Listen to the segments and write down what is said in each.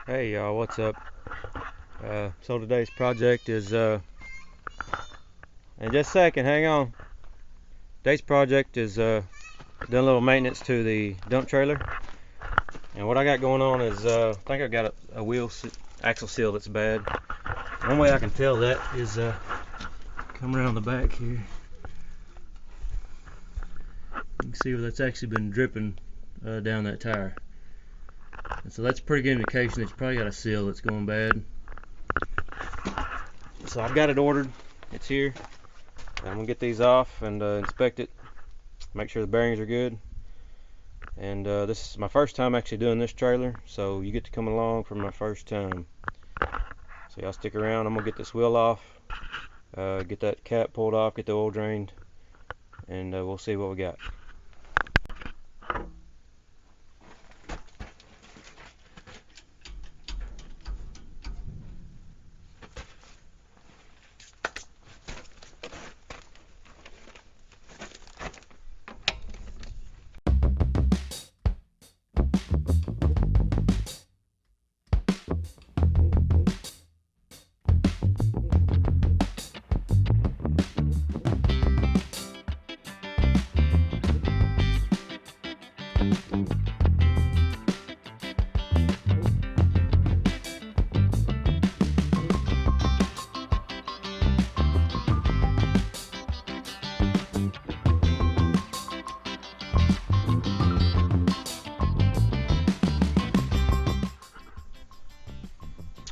Hey y'all, what's up? So today's project is, in just a second, hang on. Today's project is doing a little maintenance to the dump trailer. And what I got going on is, I think I've got a wheel axle seal that's bad. One way I can tell that is come around the back here. You can see where that's actually been dripping down that tire. And so that's a pretty good indication that you probably got a seal that's going bad. So I've got it ordered. It's here. I'm gonna get these off and inspect it, make sure the bearings are good. And this is my first time actually doing this trailer, so you get to come along for my first time. So y'all stick around. I'm gonna get this wheel off, get that cap pulled off, get the oil drained, and we'll see what we got.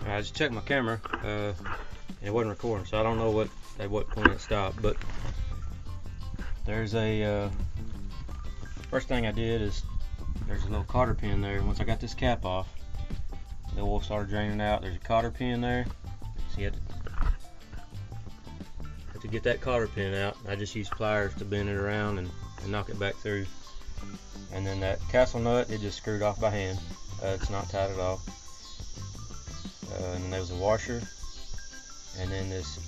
I just checked my camera, and it wasn't recording, so I don't know at what point it stopped. But there's a first thing I did is there's a little cotter pin there. Once I got this cap off, the oil started draining out. There's a cotter pin there, so you have to get that cotter pin out. I just used pliers to bend it around and knock it back through. And then that castle nut, it just screwed off by hand. It's not tight at all. And then there was a washer, and then this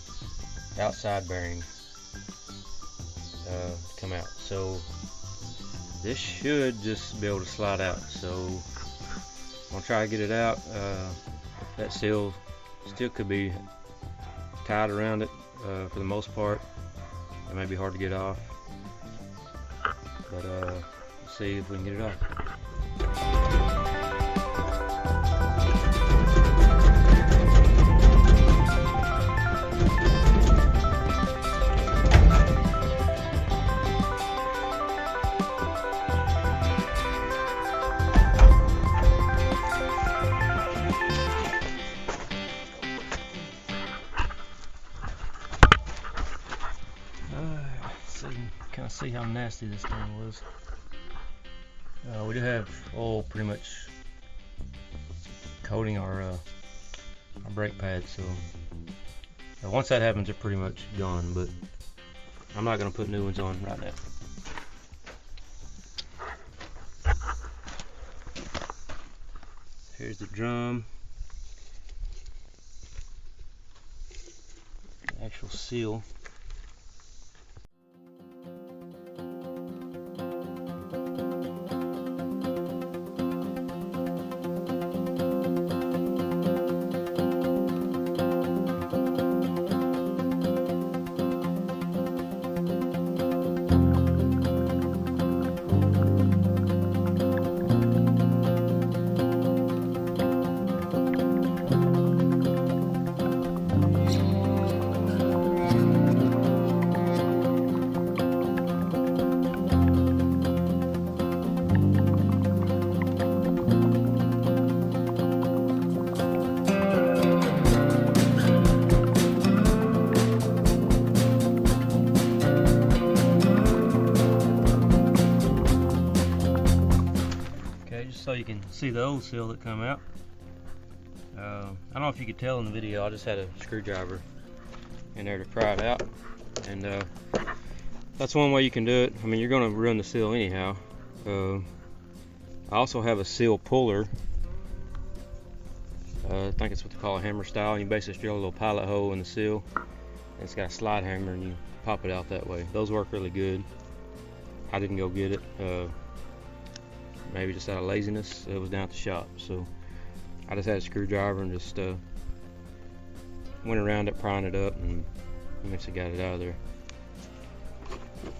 outside bearing come out. So this should just be able to slide out. So I'm gonna try to get it out. That seal still could be tied around it for the most part. It may be hard to get off, but let's see if we can get it off. So you can kind of see how nasty this thing was. We do have oil pretty much coating our brake pads, so once that happens, they're pretty much gone. But I'm not going to put new ones on right now. Here's the drum, the actual seal. So you can see the old seal that come out. I don't know if you could tell in the video, I just had a screwdriver in there to pry it out, and that's one way you can do it. I mean, you're going to ruin the seal anyhow. I also have a seal puller. I think it's what they call a hammer style, and you basically drill a little pilot hole in the seal, and it's got a slide hammer, and you pop it out that way. Those work really good. I didn't go get it, maybe just out of laziness. It was down at the shop, so I just had a screwdriver and just went around it, prying it up, and eventually got it out of there.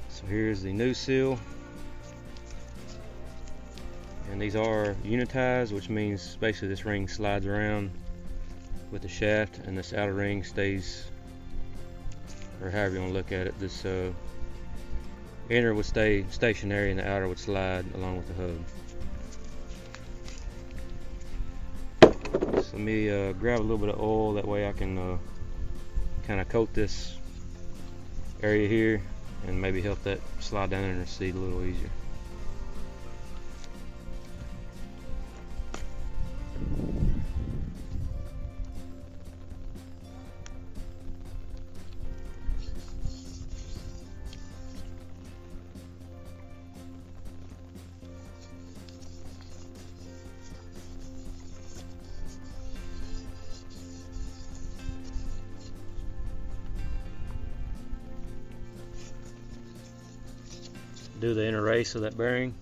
So here's the new seal, and these are unitized, which means basically this ring slides around with the shaft, and this outer ring stays, or however you want to look at it. This inner would stay stationary and the outer would slide along with the hub. So let me grab a little bit of oil, that way I can kind of coat this area here and maybe help that slide down in the seat a little easier. Do the inner race of that bearing.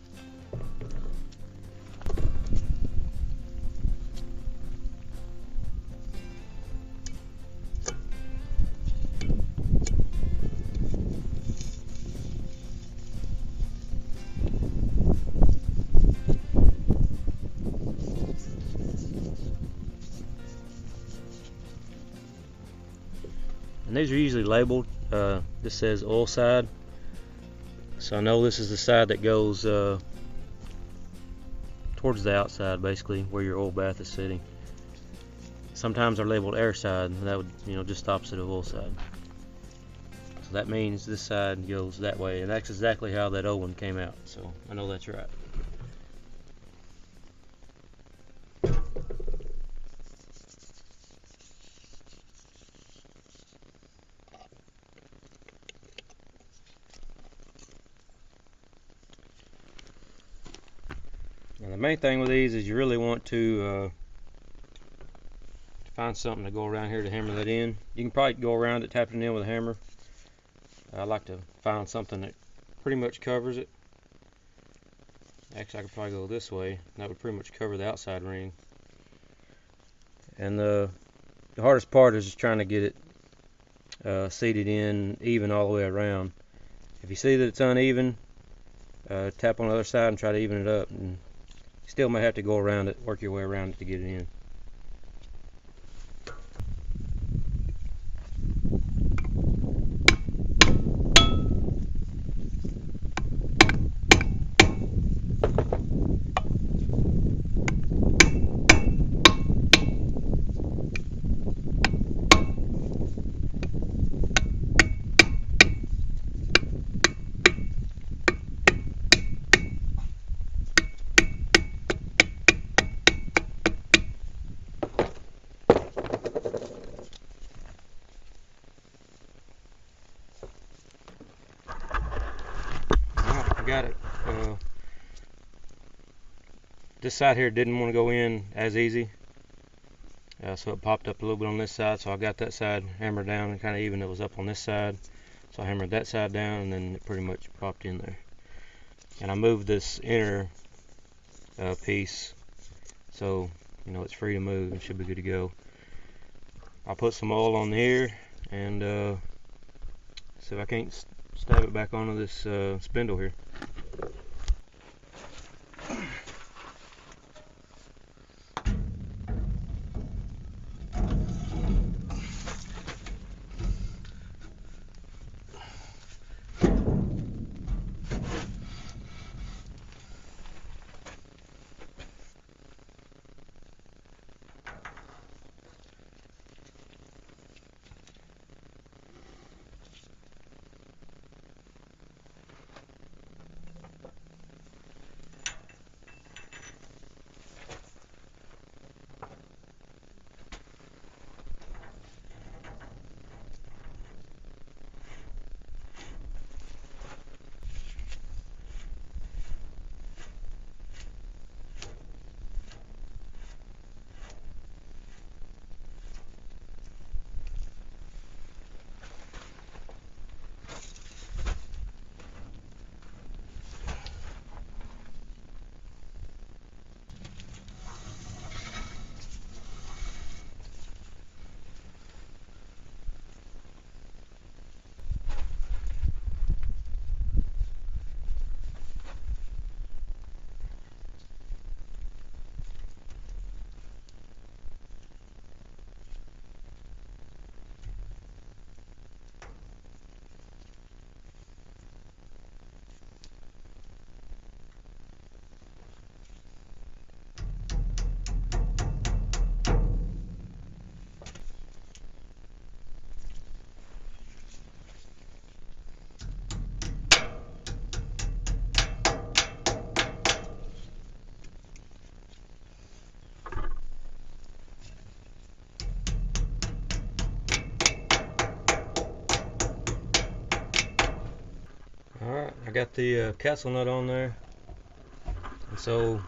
And these are usually labeled. This says oil side. So I know this is the side that goes towards the outside, basically where your oil bath is sitting. Sometimes they're labeled air side, and that would, just opposite of oil side. So that means this side goes that way, and that's exactly how that old one came out. So I know that's right. Now the main thing with these is you really want to find something to go around here to hammer that in. You can probably go around it, tap it in with a hammer. I like to find something that pretty much covers it. Actually, I could probably go this way. That would pretty much cover the outside ring. And the hardest part is just trying to get it seated in even all the way around. If you see that it's uneven, tap on the other side and try to even it up. And you still may have to go around it, work your way around it to get it in. Got it. This side here didn't want to go in as easy, so it popped up a little bit on this side, so I got that side hammered down and kind of even. It was up on this side, so I hammered that side down, and then it pretty much popped in there. And I moved this inner piece, so it's free to move and should be good to go. I'll put some oil on here and see if I can't stab it back onto this spindle here. got the castle nut on there, and so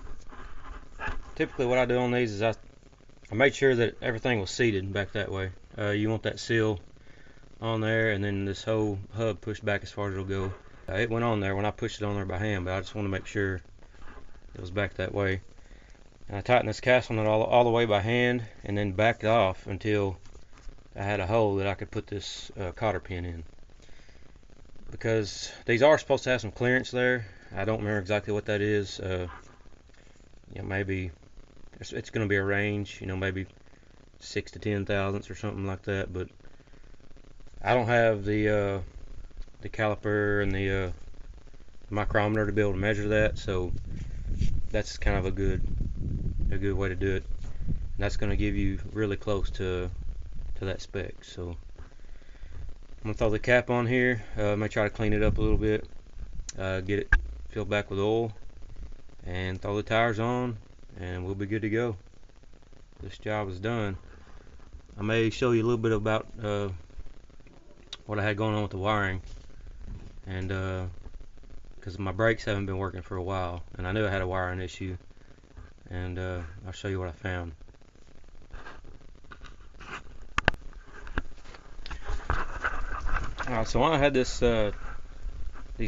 typically what I do on these is I made sure that everything was seated back that way. You want that seal on there, and then this whole hub pushed back as far as it'll go. It went on there when I pushed it on there by hand, but I just want to make sure it was back that way. And I tightened this castle nut all the way by hand, and then backed off until I had a hole that I could put this cotter pin in. Because these are supposed to have some clearance there. I don't remember exactly what that is. Maybe it's going to be a range, maybe 6 to 10 thousandths or something like that. But I don't have the caliper and the micrometer to be able to measure that, so that's kind of a good way to do it. And that's going to give you really close to that spec. So I'm gonna throw the cap on here. I'm gonna try to clean it up a little bit, get it filled back with oil, and throw the tires on, and we'll be good to go. This job is done. I may show you a little bit about what I had going on with the wiring, and because my brakes haven't been working for a while, and I knew I had a wiring issue, and I'll show you what I found. Alright, so when I had these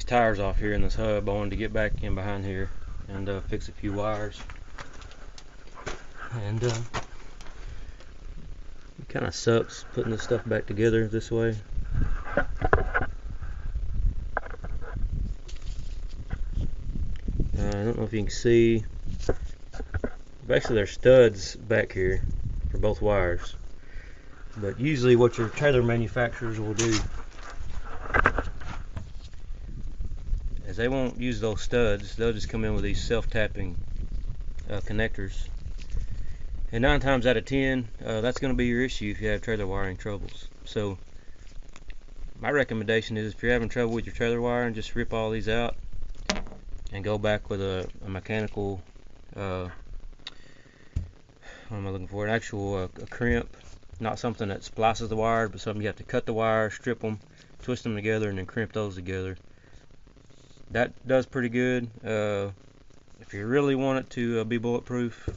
tires off here in this hub, I wanted to get back in behind here and fix a few wires. And it kind of sucks putting this stuff back together this way. I don't know if you can see, basically there's studs back here for both wires. But usually what your trailer manufacturers will do is they won't use those studs. They'll just come in with these self-tapping connectors. And 9 times out of 10, that's going to be your issue if you have trailer wiring troubles. So my recommendation is if you're having trouble with your trailer wiring, just rip all these out and go back with a mechanical, what am I looking for? An actual a crimp. Not something that splices the wire, but something you have to cut the wire, strip them, twist them together, and then crimp those together. That does pretty good. If you really want it to be bulletproof,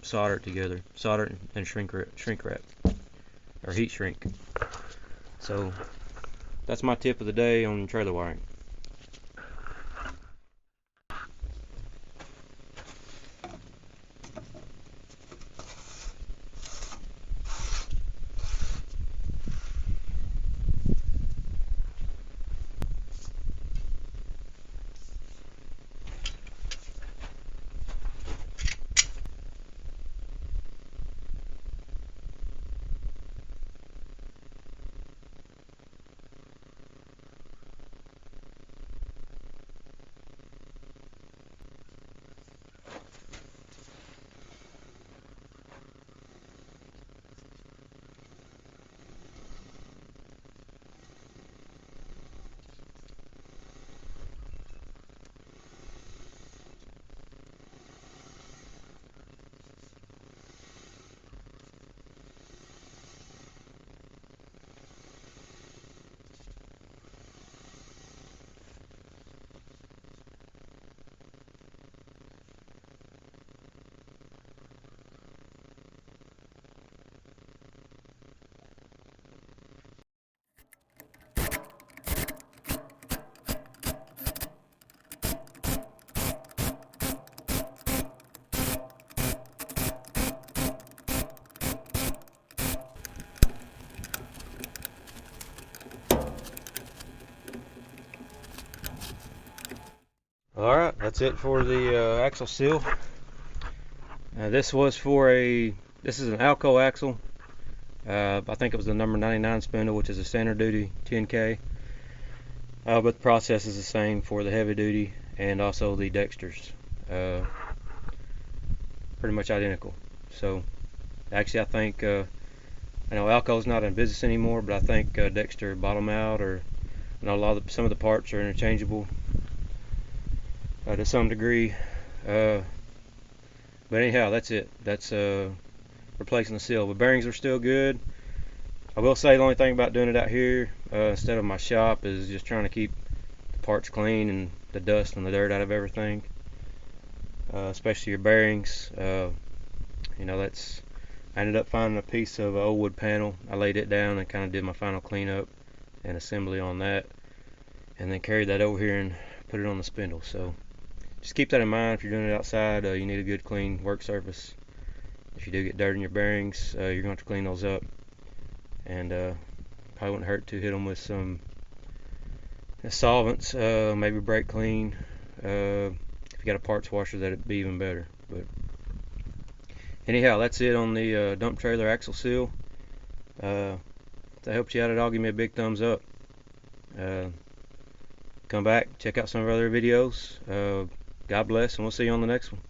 solder it together. Solder it and shrink wrap, or heat shrink. So that's my tip of the day on trailer wiring. Alright, that's it for the axle seal. This was for this is an Alco axle. I think it was the number 99 spindle, which is a standard duty 10K. But the process is the same for the heavy duty and also the Dexters. Pretty much identical. So actually I think, I know Alco's not in business anymore, but I think Dexter bought them out, or some of the parts are interchangeable to some degree. But anyhow, that's it. That's replacing the seal. The bearings are still good. I will say the only thing about doing it out here instead of my shop is just trying to keep the parts clean and the dust and the dirt out of everything, especially your bearings. You know, I ended up finding a piece of old wood panel. I laid it down and kind of did my final cleanup and assembly on that, and then carried that over here and put it on the spindle. So just keep that in mind if you're doing it outside. You need a good clean work surface. If you do get dirt in your bearings, you're going to have to clean those up, and probably wouldn't hurt to hit them with some solvents, maybe brake clean. If you got a parts washer, that'd be even better. But anyhow, that's it on the dump trailer axle seal. If that helped you out at all, give me a big thumbs up. Come back, check out some of our other videos. God bless, and we'll see you on the next one.